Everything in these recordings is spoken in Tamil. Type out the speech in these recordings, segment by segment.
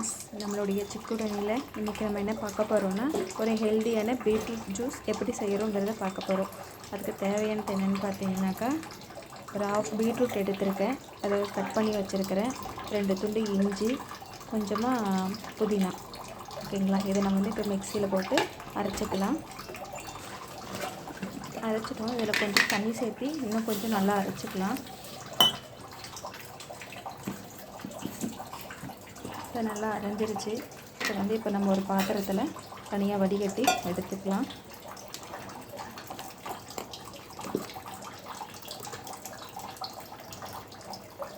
ஃப்ரெண்ட்ஸ், நம்மளுடைய சிக்குடனியில் இன்றைக்கி நம்ம என்ன பார்க்க போகிறோன்னா, ஒரு ஹெல்த்தியான பீட்ரூட் ஜூஸ் எப்படி செய்கிறோங்கிறத பார்க்க போகிறோம். அதுக்கு தேவையானது என்னென்னு பார்த்தீங்கன்னாக்கா, ஒரு ஆஃப் பீட்ரூட் எடுத்திருக்கேன், அதை கட் பண்ணி வச்சுருக்கிறேன், 2 துண்டு இஞ்சி, கொஞ்சமாக புதினா. ஓகேங்களா, இதை நம்ம வந்து இப்போ மிக்சியில் போட்டு அரைச்சிக்கலாம். அரைச்சிட்டோம். இதில் கொஞ்சம் தண்ணி சேர்த்து இன்னும் கொஞ்சம் நல்லா அரைச்சிக்கலாம். இப்போ நல்லா அரைஞ்சிருச்சு. இதை வந்து இப்போ நம்ம ஒரு பாத்திரத்தில் தனியாக வடிகட்டி எடுத்துக்கலாம்.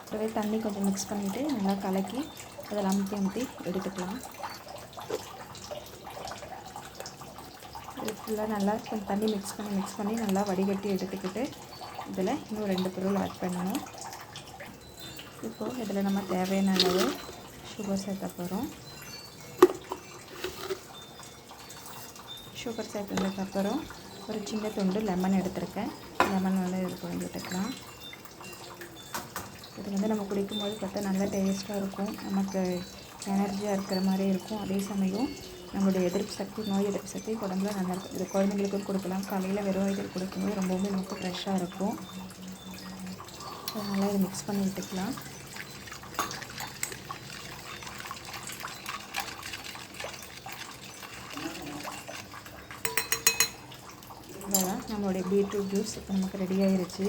அப்படியே தண்ணி கொஞ்சம் மிக்ஸ் பண்ணிவிட்டு நல்லா கலக்கி அதில் அமுத்தி எடுத்துக்கலாம். இது ஃபுல்லாக நல்லா கொஞ்சம் தண்ணி மிக்ஸ் பண்ணி நல்லா வடிகட்டி எடுத்துக்கிட்டு இதில் இன்னும் 2 பொருள் ஆட் பண்ணணும். இப்போது இதில் நம்ம தேவையான அளவு சுகர் சேர்த்த போகிறோம். சுகர் சேர்த்ததுக்கப்புறம் ஒரு சின்ன துண்டு லெமன் எடுத்திருக்கேன். லெமன் வந்து இது புழிஞ்சிட்டுக்கலாம். இது வந்து நம்ம குடிக்கும்போது பார்த்தா நல்லா டேஸ்ட்டாக இருக்கும், நமக்கு எனர்ஜியாக இருக்கிற மாதிரி இருக்கும். அதே சமயம் நம்மளுடைய நோய் எதிர்ப்பு சக்தி உடம்புல நல்லா இருக்கும். இது குழந்தைங்களுக்கும் கொடுக்கலாம். காலையில் வெறும் வயிற்றில் குடிக்கும்போது ரொம்பவுமே நமக்கு ஃப்ரெஷ்ஷாக இருக்கும். அதனால் இதை மிக்ஸ் பண்ணி விட்டுக்கலாம். அதான் நம்மளுடைய பீட்ரூட் ஜூஸ் இப்போ நமக்கு ரெடி ஆகிருச்சு.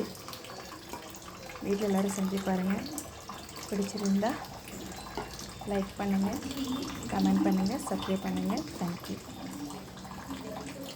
வீட்டில் எல்லோரும் செஞ்சு பாருங்கள். பிடிச்சிருந்தா லைக் பண்ணுங்கள், கமெண்ட் பண்ணுங்கள், சப்ஸ்கிரைப் பண்ணுங்கள். தேங்க்யூ.